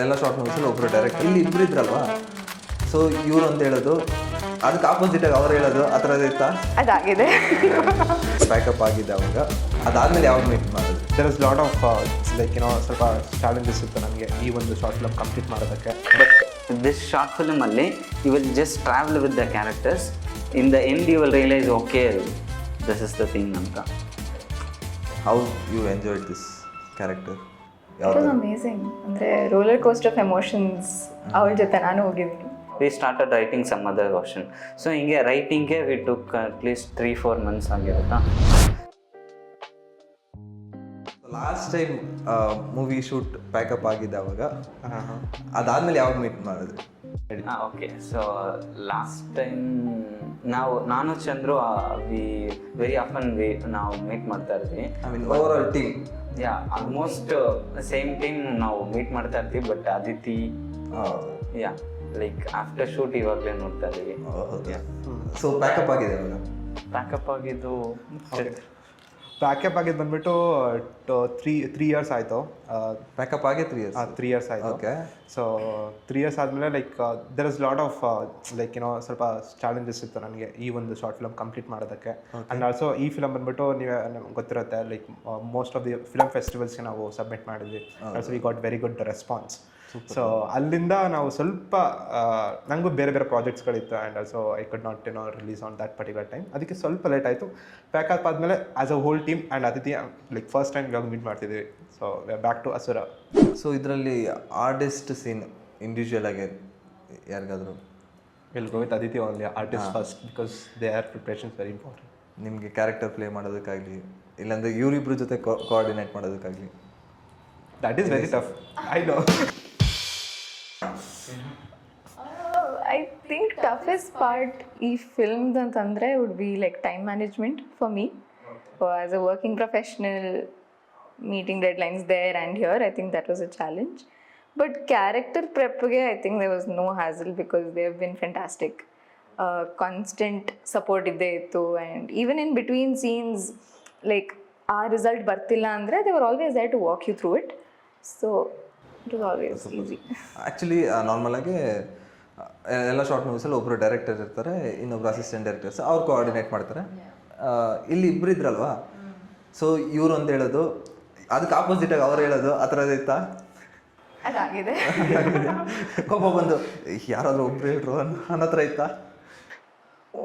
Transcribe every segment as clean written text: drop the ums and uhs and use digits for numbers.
ಎಲ್ಲ ಶಾರ್ಟ್ ಮೂವೀಸಲ್ಲಿ ಒಬ್ಬರು ಡೈರೆಕ್ಟ್ ಇಲ್ಲಿ ಇಬ್ಬರು ಇದ್ರಲ್ವಾ, ಸೊ ಇವ್ರು ಅಂತ ಹೇಳೋದು ಅದಕ್ಕೆ ಆಪೋಸಿಟಾಗಿ ಅವ್ರು ಹೇಳೋದು ಆ ಥರದ್ದು ಇತ್ತಾ? ಅದಾಗಿದೆ. ಪ್ಯಾಕಪ್ ಆಗಿದೆ ಅವಾಗ. ಅದಾದಮೇಲೆ ಯಾವಾಗ ಮೀಟ್ ಮಾಡೋದು? There is lot of like ಏನೋ ಸ್ವಲ್ಪ ಚಾಲೆಂಜಸ್ ಇತ್ತು ನನಗೆ ಈ ಒಂದು ಶಾರ್ಟ್ ಫಿಲಮ್ ಕಂಪ್ಲೀಟ್ ಮಾಡೋದಕ್ಕೆ. ಬಟ್ ದಿಸ್ ಶಾರ್ಟ್ ಫಿಲಮಲ್ಲಿ you will just travel with the characters. In the end you will realise okay this is the thing ಅಂತ. How you enjoyed this character? It was amazing. ಅಂದರೆ roller coaster of emotions ಅವಳ ಜೊತೆ ನಾನು ಹೋಗಿದ್ದೀನಿ. We started writing some other version. So ಹಿಂಗೆ ರೈಟಿಂಗ್ಗೆ we took at least 3-4 months ಆಗಿರುತ್ತಾ. Last time movie shoot pack up ಆಗಿದೆ ಅವಾಗ. ಅದಾದಮೇಲೆ ಯಾವಾಗ ಮೀಟ್ ಮಾಡಿದ್ರಿ? ಓಕೆ, ಸೊ ಲಾಸ್ಟ್ ಟೈಮ್ ನಾನು ಚಂದ್ರು ವಿ ವೆರಿ ಆಫನ್ ನಾವು ಮೀಟ್ ಮಾಡ್ತಾ ಇರ್ತೀವಿ. I mean over all team. Yeah, almost same team ನಾವು ಮೀಟ್ ಮಾಡ್ತಾ ಇರ್ತೀವಿ. But Aditi yeah like after shoot ಇವಾಗಲೇ ನೋಡ್ತಾ ಇದ್ದೀವಿ. ಸೊ ಪ್ಯಾಕಪ್ ಆಗಿದೆ ಅವಾಗ? ಪ್ಯಾಕಪ್ ಆಗಿದ್ದು ಪ್ಯಾಕಪ್ ಆಗಿದ್ದು ಬಂದ್ಬಿಟ್ಟು 3 years ಆಯಿತು. ಪ್ಯಾಕಪ್ ಆಗಿ 3 years. 3 years ಆಯಿತು. ಓಕೆ. ಸೊ 3 years ಆದಮೇಲೆ like there is lot of like ಏನೋ ಸ್ವಲ್ಪ ಚಾಲೆಂಜಸ್ ಇತ್ತು ನನಗೆ ಈ ಒಂದು ಶಾರ್ಟ್ ಫಿಲಮ್ ಕಂಪ್ಲೀಟ್ ಮಾಡೋದಕ್ಕೆ. ಆ್ಯಂಡ್ ಆಲ್ಸೋ ಈ ಫಿಲಮ್ ಬಂದ್ಬಿಟ್ಟು ನೀವೇ ನಮ್ಗೆ ಗೊತ್ತಿರುತ್ತೆ like most of the film ಫೆಸ್ಟಿವಲ್ಸ್ಗೆ ನಾವು ಸಬ್ಮಿಟ್ ಮಾಡಿದ್ವಿ. Also we got very good response. So ಅಲ್ಲಿಂದ ನಾವು ಸ್ವಲ್ಪ ನನಗೂ ಬೇರೆ ಬೇರೆ ಪ್ರಾಜೆಕ್ಟ್ಸ್ಗಳಿತ್ತು. And also I could not release on that particular time. ಅದಕ್ಕೆ ಸ್ವಲ್ಪ ಲೇಟ್ ಆಯಿತು. ಪ್ಯಾಕಪ್ ಆದಮೇಲೆ as a whole team and Athithi like first time ಇವಾಗ ಮೀಟ್ ಮಾಡ್ತಿದ್ದೀವಿ. So back to Asura. So ಇದರಲ್ಲಿ ಆರ್ಟಿಸ್ಟ್ ಸೀನ್ ಇಂಡಿವಿಜುವಲ್ ಆಗಿ ಯಾರಿಗಾದ್ರು? Will go with Aditi only artist first because they are preparations very important. ನಿಮಗೆ ಕ್ಯಾರೆಕ್ಟರ್ ಪ್ಲೇ ಮಾಡೋದಕ್ಕಾಗಲಿ ಇಲ್ಲಾಂದರೆ ಇವರಿಬ್ಬರ ಜೊತೆ ಕೋಆರ್ಡಿನೇಟ್ ಮಾಡೋದಕ್ಕಾಗಲಿ? That is very tough, I know. I think toughest part ಈ ಫಿಲ್ಮ್ಸ್ ಅಂತಂದರೆ would be like time management for me. As a working professional, meeting deadlines there and here, I think that was a challenge. But character prep ge, I think there was no hassle because they have been fantastic. Constant support idde ittu, and even in between scenes, like our result bartilla andre they were always there to walk you through it. So it was always easy. Actually normal ಆಗಿ ಎಲ್ಲ short ಮೂವೀಸಲ್ಲಿ ಒಬ್ಬರು director ಇರ್ತಾರೆ, ಇನ್ನೊಬ್ರು assistant directors, ಅವ್ರು coordinate ಮಾಡ್ತಾರೆ. ಇಲ್ಲಿ ಇಬ್ಬರು ಇದ್ರಲ್ವಾ, so ಇವರು ಅಂತ ಹೇಳೋದು ಅದಕ್ಕೆ ಆಪೋಸಿಟಾಗಿ ಅವ್ರು ಹೇಳೋದು ಆ ಥರದ್ದು ಇತ್ತಾ? ಅದಾಗಿದೆ. ಕೋಪ ಬಂದು ಯಾರಾದರೂ ಒಬ್ರು ಹೇಳ್ರು ಅನ್ನೋ ಥರ ಇತ್ತಾ?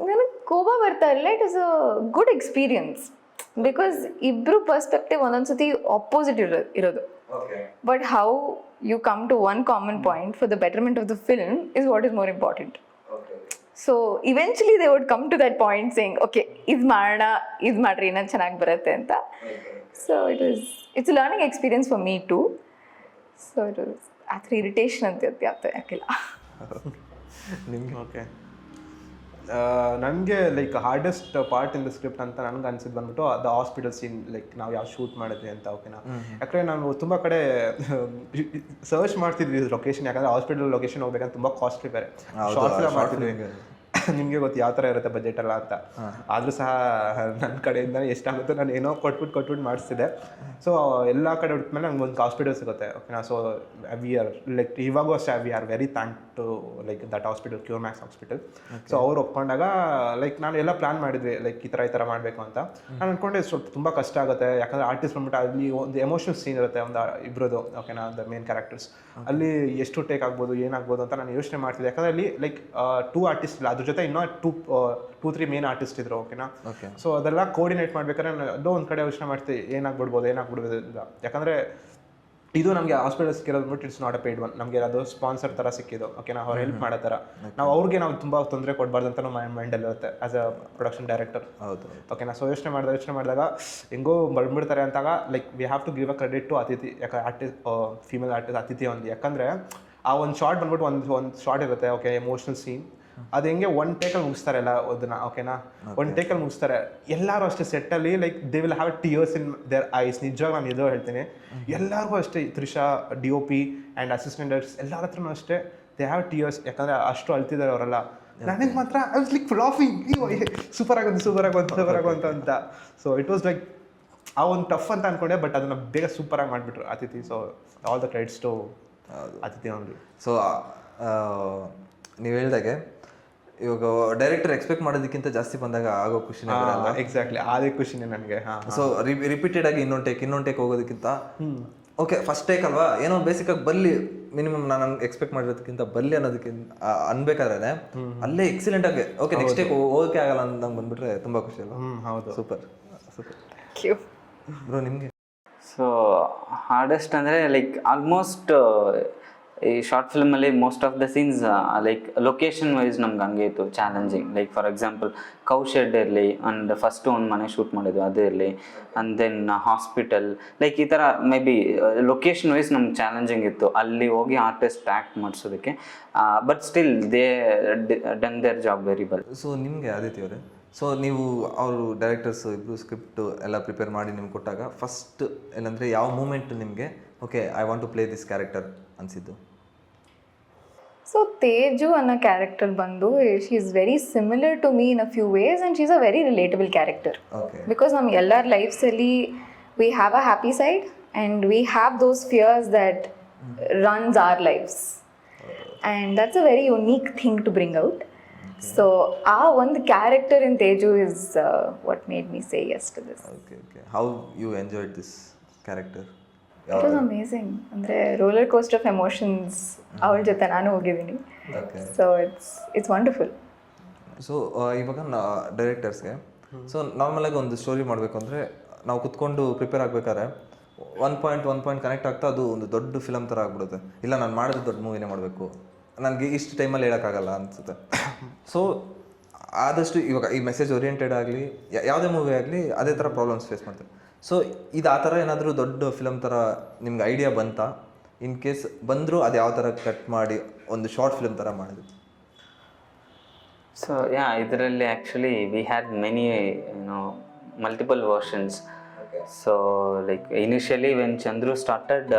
ನನಗೆ ಕೋಪ ಬರ್ತಾ ಇಲ್ಲ. It is a good experience because ಇಬ್ಬರು ಪರ್ಸ್ಪೆಕ್ಟಿವ್ ಒಂದೊಂದ್ಸತಿ ಆಪೋಸಿಟ್ ಇರೋದು. But how you come to one common point for the betterment of the film is what is more important. So eventually they would come to that point saying, okay, ಇದು ಮಾಡ್ರಿ ಇನ್ನೂ ಚೆನ್ನಾಗಿ ಬರುತ್ತೆ ಅಂತ. So it's a learning experience for me too. So it was ಆ ಥರ irritation ಅಂತ ಯಾಕಿಲ್ಲ. ನಿಮಗೆ ಓಕೆ. ನನಗೆ like hardest part in the script ಅಂತ ನನಗೆ ಅನ್ಸಿದ್ದು ಬಂದ್ಬಿಟ್ಟು ದ ಹಾಸ್ಪಿಟಲ್ ಸೀನ್. ಲೈಕ್ ನಾವು ಯಾವ ಶೂಟ್ ಮಾಡಿದ್ವಿ ಅಂತ. ಓಕೆನಾ, ಯಾಕಂದರೆ ನಾನು ತುಂಬ ಕಡೆ ಸರ್ಚ್ ಮಾಡ್ತಿದ್ವಿ ಲೊಕೇಶನ್. ಯಾಕಂದರೆ ಹಾಸ್ಪಿಟಲ್ ಲೊಕೇಶನ್ ಹೋಗ್ಬೇಕಂತ ತುಂಬ ಕಾಸ್ಟ್ಲಿ ಬೇರೆ. ಶಾರ್ಟ್ ಫಿಲಮ್ ಮಾಡ್ತಿದ್ವಿ, ನಿಮಗೆ ಗೊತ್ತು ಯಾವ ಥರ ಇರುತ್ತೆ ಬಜೆಟ್ ಎಲ್ಲ ಅಂತ. ಆದರೂ ಸಹ ನನ್ನ ಕಡೆಯಿಂದ ಎಷ್ಟಾಗುತ್ತೋ ನಾನು ಏನೋ ಕೊಟ್ಬಿಟ್ಟು ಮಾಡಿಸ್ತಿದ್ದೆ. ಸೊ ಎಲ್ಲ ಕಡೆ ಹುಟ್ಟಿದ್ಮೇಲೆ ನಂಗೆ ಒಂದು ಹಾಸ್ಪಿಟಲ್ ಸಿಗುತ್ತೆ. ಓಕೆನಾ, ಸೊ ವಿ ಆರ್ ಲೈಕ್ ಇವಾಗೂ ಅಷ್ಟೇ we are very thank to like that hospital, Cure Max hospital. So ಅವ್ರು ಒಪ್ಕೊಂಡಾಗ ಲೈಕ್ ನಾನು ಎಲ್ಲ ಪ್ಲ್ಯಾನ್ ಮಾಡಿದ್ವಿ ಲೈಕ್ ಈ ಥರ ಮಾಡಬೇಕು ಅಂತ. ನಾನು ಅಂದ್ಕೊಂಡೆ ಸ್ವಲ್ಪ ತುಂಬ ಕಷ್ಟ ಆಗುತ್ತೆ, ಯಾಕಂದರೆ ಆರ್ಟಿಸ್ಟ್ ಬಂದ್ಬಿಟ್ಟು ಅಲ್ಲಿ ಒಂದು ಎಮೋಷನಲ್ ಸೀನ್ ಇರುತ್ತೆ ಒಂದು ಇಬ್ಬರದು. ಓಕೆನಾ, ದ ಮೇನ್ ಕ್ಯಾರೆಕ್ಟರ್ಸ್ ಅಲ್ಲಿ ಎಷ್ಟು ಟೇಕ್ ಆಗ್ಬೋದು ಏನಾಗ್ಬೋದು ಅಂತ ನಾನು ಯೋಚನೆ ಮಾಡ್ತಿದ್ದೆ. ಯಾಕಂದರೆ ಅಲ್ಲಿ ಲೈಕ್ 2 ಆರ್ಟಿಸ್ಟ್ ಇಲ್ಲ, ಅದ್ರ ಜೊತೆ ಇನ್ನೂ 2-3 ಮೇನ್ ಆರ್ಟಿಸ್ಟ್ ಇದ್ರು. ಓಕೆನಾ, ಸೊ ಅದೆಲ್ಲ ಕೋರ್ಡಿನೇಟ್ ಮಾಡ್ಬೇಕಾದ್ರೆ ನಾನು ಎಲ್ಲೋ ಒಂದು ಕಡೆ ಯೋಚನೆ ಮಾಡ್ತೀವಿ ಏನಾಗ್ಬಿಡ್ಬೋದು ಇಲ್ಲ. ಯಾಕಂದರೆ ಇದು ನಮಗೆ ಹಾಸ್ಪಿಟಲ್ ಸಿಕ್ಕಿರೋದು ಬಿಟ್ಟು it's not a paid one. ನಮಗೆ ಅದು ಸ್ಪಾನ್ಸರ್ ಥರ ಸಿಕ್ಕಿದ್ದು. ಓಕೆನಾ, ಅವ್ರು ಹೆಲ್ಪ್ ಮಾಡೋ ಥರ. ನಾವು ಅವ್ರಿಗೆ ನಾವು ತುಂಬ ತೊಂದರೆ ಕೊಡಬಾರ್ದು ಅಂತ ಮೈಂಡಲ್ಲಿ ಇರುತ್ತೆ ಆ್ಯಸ್ ಅ ಪ್ರೊಡಕ್ಷನ್ ಡೈರೆಕ್ಟರ್. ಹೌದು. ಓಕೆನಾ, ಸೊ ಯೋಚನೆ ಮಾಡಿದಾಗ ಹೆಂಗೋ ಬಂದ್ಬಿಡ್ತಾರೆ ಅಂತಾಗ like we have to give a credit to Athithi. ಯಾಕಂದ್ರೆ ಆರ್ಟಿಸ್ಟ್, ಫೀಮೇಲ್ ಆರ್ಟಿಸ್ಟ್ ಅತಿಥಿ ಒಂದು. ಯಾಕಂದರೆ ಆ ಒಂದು ಶಾರ್ಟ್ ಬಂದ್ಬಿಟ್ಟು ಒಂದು ಶಾರ್ಟ್ ಇರುತ್ತೆ. Okay, emotional scene. ಅದು ಹೆಂಗೆ 1 ಟೇಕಲ್ಲಿ ಮುಗಿಸ್ತಾರೆ ಎಲ್ಲ ಅದನ್ನ. ಓಕೆನಾ, 1 ಟೇಕಲ್ಲಿ ಮುಗಿಸ್ತಾರೆ. ಎಲ್ಲರೂ ಅಷ್ಟೇ ಸೆಟ್ಟಲ್ಲಿ like they will have tears in their eyes. ನಿಜವಾಗಿ ನಾನು ಇದು ಹೇಳ್ತೀನಿ, ಎಲ್ಲರಿಗೂ ಅಷ್ಟೇ. Trisha, DOP and assistant directors ಎಲ್ಲರ ಹತ್ರನೂ ಅಷ್ಟೇ ದೇ ಹ್ಯಾವ್ ಟಿಯರ್ಸ್. ಯಾಕಂದರೆ ಅಷ್ಟು ಅಳ್ತಿದ್ದಾರೆ ಅವರೆಲ್ಲ. ನನಗೆ ಮಾತ್ರ I was like laughing, super ಆಗುವಂತ ಅಂತ. ಸೊ ಇಟ್ ವಾಸ್ ಲೈಕ್ ಆ ಒಂದು ಟಫ್ ಅಂತ ಅಂದ್ಕೊಂಡೆ, ಬಟ್ ಅದನ್ನು ಬೇಗ ಸೂಪರಾಗಿ ಮಾಡಿಬಿಟ್ರು Athithi. So all the credits to Athithi ಒಂದು. ಸೊ ನೀವು ಹೇಳ್ದಾಗೆ ಇವಾಗ ಡೈರೆಕ್ಟರ್ ಎಕ್ಸ್ಪೆಕ್ಟ್ ಮಾಡೋದಕ್ಕಿಂತ ಜಾಸ್ತಿ ಬಂದಾಗ ಆಗೋ ಖುಷಿನೇ ಬರಲ್ಲ. ಎಕ್ಸಾಕ್ಟ್ಲಿ ಅದೇ ಖುಷಿನೇ ನನಗೆ. ಸೊ ರಿಪೀಟೆಡ್ ಆಗಿ ಇನ್ನೊಂದು ಟೇಕ್ ಹೋಗೋದಕ್ಕಿಂತ ಓಕೆ ಫಸ್ಟ್ ಟೇಕ್ ಅಲ್ವಾ ಏನೋ ಬೇಸಿಕಾಗಿ ಬರಲಿ, ಮಿನಿಮಮ್ ನಾನು ಎಕ್ಸ್ಪೆಕ್ಟ್ ಮಾಡಿರೋದಕ್ಕಿಂತ ಬರಲಿ ಅನ್ನೋದಕ್ಕಿಂತ ಅನ್ಬೇಕಾದ್ರೆ ಅಲ್ಲೇ ಎಕ್ಸಿಲೆಂಟ್ ಆಗಿ ಓಕೆ ನೆಕ್ಸ್ಟ್ ಟೇಕ್ ಹೋಗೋಕೆ ಆಗಲ್ಲ ಅಂದಂಗೆ ಬಂದ್ಬಿಟ್ರೆ ತುಂಬ ಖುಷಿ ಅಲ್ವಾ? ಹೌದು. ಸೂಪರ್ ಸೂಪರ್ ಕ್ಯೂ. ಬ್ರೋ ನಿಮಗೆ? ಸೊ ಹಾರ್ಡೆಸ್ಟ್ ಅಂದರೆ ಲೈಕ್ ಆಲ್ಮೋಸ್ಟ್ ಈ ಶಾರ್ಟ್ ಫಿಲ್ಮಲ್ಲಿ most of the scenes like location wise ನಮ್ಗೆ ಹಂಗೆ ಇತ್ತು challenging. Like for example cow shed ಇರಲಿ ಆ್ಯಂಡ್ ಫಸ್ಟು ಒಂದು ಮನೆ ಶೂಟ್ ಮಾಡಿದ್ದು ಅದು ಇರಲಿ, ಆ್ಯಂಡ್ ದೆನ್ ಹಾಸ್ಪಿಟಲ್, ಲೈಕ್ ಈ ಥರ ಮೇ ಬಿ ಲೊಕೇಶನ್ ವೈಸ್ ನಮ್ಗೆ ಚಾಲೆಂಜಿಂಗ್ ಇತ್ತು ಅಲ್ಲಿ ಹೋಗಿ ಆರ್ಟಿಸ್ಟ್ ಆ್ಯಕ್ಟ್ ಮಾಡಿಸೋದಕ್ಕೆ. But still they done their job very well. So ನಿಮಗೆ ಆದಿತ್ಯ ಅವರೇ, ಸೊ ನೀವು ಅವರು ಡೈರೆಕ್ಟರ್ಸ್ ಇಬ್ಬರು ಸ್ಕ್ರಿಪ್ಟು ಎಲ್ಲ ಪ್ರಿಪೇರ್ ಮಾಡಿ ನಿಮ್ಗೆ ಕೊಟ್ಟಾಗ ಫಸ್ಟ್ ಏನಂದರೆ ಯಾವ ಮೂಮೆಂಟ್ ನಿಮಗೆ okay I want to play this character ಅನಿಸಿದ್ದು? ಸೊ ತೇಜು ಅನ್ನೋ ಕ್ಯಾರೆಕ್ಟರ್ ಬಂದು she is very similar to me in a few ways and she is a very relatable character. Okay. Because ನಮ್ಮ ಎಲ್ಲರ ಲೈಫ್ಸಲ್ಲಿ we have a happy side and we have those fears that runs our lives, and that's a very unique thing to bring out. So our one character in Teju is what made me say yes to this. Okay. How you enjoyed this character? It was amazing. ಅಂದರೆ roller coaster of emotions ಅವಳ ಜೊತೆ ನಾನು ಹೋಗಿದ್ದೀನಿ. So it's wonderful. So ಇವಾಗ ಡೈರೆಕ್ಟರ್ಸ್ಗೆ so ನಾರ್ಮಲಾಗಿ ಒಂದು story ಮಾಡಬೇಕು ಅಂದರೆ ನಾವು ಕುತ್ಕೊಂಡು ಪ್ರಿಪೇರ್ ಆಗಬೇಕಾದ್ರೆ ಒನ್ ಪಾಯಿಂಟ್ ಕನೆಕ್ಟ್ ಆಗ್ತಾ ಅದು ಒಂದು ದೊಡ್ಡ ಫಿಲಮ್ ಥರ ಆಗ್ಬಿಡುತ್ತೆ. ಇಲ್ಲ ನಾನು ಮಾಡಿದ್ರೆ ದೊಡ್ಡ ಮೂವಿನೇ ಮಾಡಬೇಕು, ನನಗೆ ಇಷ್ಟು ಟೈಮಲ್ಲಿ ಹೇಳೋಕ್ಕಾಗಲ್ಲ ಅನಿಸುತ್ತೆ. ಸೊ ಆದಷ್ಟು ಇವಾಗ ಈ ಮೆಸೇಜ್ ಓರಿಯೆಂಟೆಡ್ ಆಗಲಿ ಯಾವುದೇ ಮೂವಿ ಆಗಲಿ ಅದೇ ಥರ ಪ್ರಾಬ್ಲಮ್ಸ್ ಫೇಸ್ ಮಾಡ್ತಾರೆ. ಸೊ ಇದು ಆ ಥರ ಏನಾದರೂ ದೊಡ್ಡ ಫಿಲಮ್ ಥರ ನಿಮ್ಗೆ ಐಡಿಯಾ ಬಂತಾ? ಇನ್ ಕೇಸ್ ಬಂದರೂ ಅದು ಯಾವ ಥರ ಕಟ್ ಮಾಡಿ ಒಂದು ಶಾರ್ಟ್ ಫಿಲ್ಮ್ ಥರ ಮಾಡಿದ್ವಿ? ಸೊ ಯಾ ಇದರಲ್ಲಿ actually we had many multiple versions. So like initially when Chandru started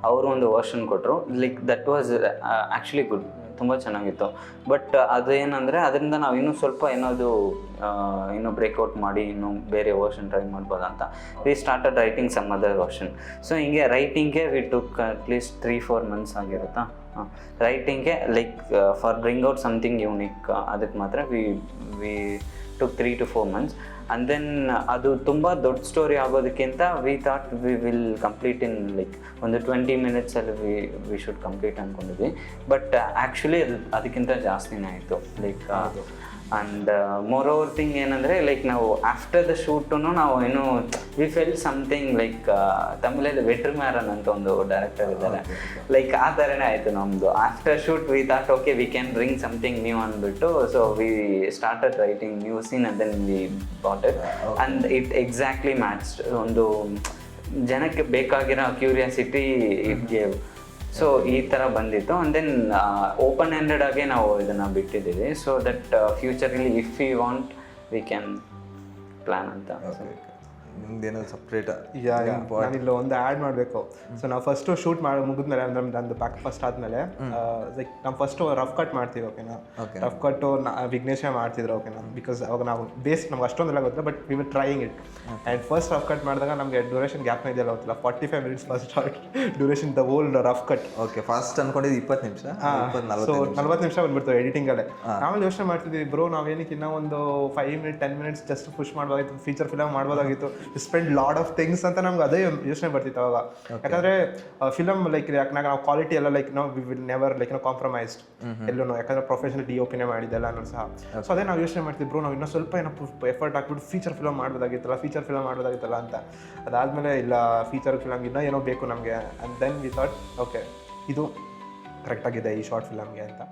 ಅವರು ಒಂದು ವರ್ಷನ್ ಕೊಟ್ಟರು. Like that was actually good, ತುಂಬ ಚೆನ್ನಾಗಿತ್ತು. ಬಟ್ ಅದೇನಂದರೆ ಅದರಿಂದ ನಾವು ಇನ್ನೂ ಸ್ವಲ್ಪ ಇನ್ನೂ ಬ್ರೇಕ್ಔಟ್ ಮಾಡಿ ಇನ್ನೂ ಬೇರೆ ವರ್ಷನ್ ಟ್ರೈ ಮಾಡ್ಬೋದು ಅಂತ we started writing some other version. So ಹಿಂಗೆ ರೈಟಿಂಗ್ಗೆ ವಿ ಟುಕ್ ಅಟ್ಲೀಸ್ಟ್ 3-4 months ಆಗಿರುತ್ತಾ ರೈಟಿಂಗ್ಗೆ. Like for bring out something unique ಅದಕ್ಕೆ ಮಾತ್ರ we took 3 to 4 months. And then ಅದು ತುಂಬ ದೊಡ್ಡ ಸ್ಟೋರಿ ಆಗೋದಕ್ಕಿಂತ we thought we will complete in like ಒಂದು 20 minutes ವಿ ಶುಡ್ ಕಂಪ್ಲೀಟ್ ಅಂದ್ಕೊಂಡಿದ್ವಿ. ಬಟ್ ಆ್ಯಕ್ಚುಲಿ ಅದಕ್ಕಿಂತ ಜಾಸ್ತಿನೇ ಆಯಿತು. Like and moreover thing ಏನಂದರೆ ಲೈಕ್ ನಾವು ಆಫ್ಟರ್ ದ ಶೂಟೂ ನಾವು ಏನು ವಿ ಫೆಲ್ ಸಮಥಿಂಗ್ ಲೈಕ್ ತಮಿಳಲ್ಲಿ ವೆಟ್ರಿಮ್ಯಾರನ್ ಅಂತ ಒಂದು ಡೈರೆಕ್ಟರ್ ಇದ್ದಾರೆ, ಲೈಕ್ ಆ ಥರನೇ ಆಯಿತು ನಮ್ಮದು. After shoot we thought okay we can bring something new ಅಂದ್ಬಿಟ್ಟು so we started writing new scene and then we bought it and it exactly matched. ಒಂದು ಜನಕ್ಕೆ ಬೇಕಾಗಿರೋ ಕ್ಯೂರಿಯಾಸಿಟಿ ಇಟ್ ಗೇವ್. ಸೊ ಈ ಥರ ಬಂದಿತ್ತು. ಆ್ಯಂಡ್ ದೆನ್ ಓಪನ್ ಹ್ಯಾಂಡೆಡ್ ಆಗಿ ನಾವು ಇದನ್ನು ಬಿಟ್ಟಿದ್ದೀವಿ. ಸೊ ದಟ್ ಫ್ಯೂಚರಲ್ಲಿ if we want we can plan ಅಂತ. ನಿಮ್ದೇನೋ ಸಪ್ರೇಟ್ ನಾನಿಲ್ಲ ಒಂದು ಆ್ಯಡ್ ಮಾಡಬೇಕು. ಸೊ ನಾವು ಫಸ್ಟು ಶೂಟ್ ಮುಗಿದ್ಮೇಲೆ ಅಂದ್ರೆ ನಂದು ಪ್ಯಾಕ್ ಫಸ್ಟ್ ಆದಮೇಲೆ ಲೈಕ್ ನಾವು ಫಸ್ಟು ರಫ್ ಕಟ್ ಮಾಡ್ತೀವಿ. ಓಕೆನಾ, ರಫ್ ಕಟ್ಟು ವಿಘ್ನೇಶ ಮಾಡ್ತಿದ್ರು. ಓಕೆನಾ, ಬಿಕಾಸ್ ಅವಾಗ ನಾವು ಬೇಸ್ ನಮ್ಗೆ ಅಷ್ಟೊಂದೆಲ್ಲ ಗೊತ್ತಿಲ್ಲ, but we will trying it. And first rough cut ಮಾಡಿದಾಗ ನಮಗೆ ಡ್ಯೂರೇಷನ್ ಗ್ಯಾಪ್ನ ಇದೆಯಲ್ಲ ಗೊತ್ತಿಲ್ಲ, 45 minutes first duration the old rough cut. Okay, first ಅನ್ಕೊಂಡಿದ್ದು 20 ನಿಮಿಷ. ಸೊ 40 ನಿಮಿಷ ಬಂದ್ಬಿಡ್ತು ಎಡಿಟಿಂಗಲ್ಲೇ. ಆಮೇಲೆ ಯೋಚನೆ ಮಾಡ್ತಿದ್ವಿ ಬ್ರೋ ನಾವೇನಕ್ಕೆ ಇನ್ನೂ ಒಂದು 5-10 minutes ಜಸ್ಟ್ ಪುಷ್ ಮಾಡ್ಬೋದಾಗಿತ್ತು, ಫೀಚರ್ ಫಿಲಮ್ ಮಾಡ್ಬೋದಾಗಿತ್ತು, ಸ್ಪೆಂಡ್ ಲಾಟ್ ಆಫ್ ಥಿಂಗ್ಸ್ ಅಂತ ನಮ್ಗೆ ಅದೇ ಯೋಚನೆ ಬರ್ತಿತ್ತು ಅವಾಗ. ಯಾಕಂದರೆ ಫಿಲಮ್ ಲೈಕ್ ಯಾಕಂದ್ರೆ ನಾವು ಕ್ವಾಲಿಟಿ ಎಲ್ಲ ಲೈಕ್ ನಾವು ವಿ ವಿಲ್ ನೆವರ್ ಲೈಕ್ ನಾವು ಕಾಂಪ್ರಮೈಸ್ಡ್ ಎಲ್ಲೂ, ಯಾಕಂದರೆ ಪ್ರೊಫೆಷನಲ್ DOPನೇ ಮಾಡಿದ್ದೆಲ್ಲ ಅನ್ನೋ ಸಹ. ಸೊ ಅದೇ ನಾವು ಯೋಚನೆ ಮಾಡ್ತಿದ್ವಿ ಬ್ರೋ ನಾವು ಇನ್ನೂ ಸ್ವಲ್ಪ ಏನೋ ಎಫರ್ಟ್ ಹಾಕ್ಬಿಟ್ಟು ಫೀಚರ್ ಫಿಲಮ್ ಮಾಡ್ಬೋದಾಗಿತ್ತಲ್ಲ ಅಂತ. ಅದಾದಮೇಲೆ ಇಲ್ಲ ಫೀಚರ್ ಫಿಲಮ್ ಇನ್ನೂ ಏನೋ ಬೇಕು ನಮಗೆ. And then we thought okay ಇದು ಕರೆಕ್ಟಾಗಿದೆ ಈ ಶಾರ್ಟ್ ಫಿಲಮ್ಗೆ ಅಂತ.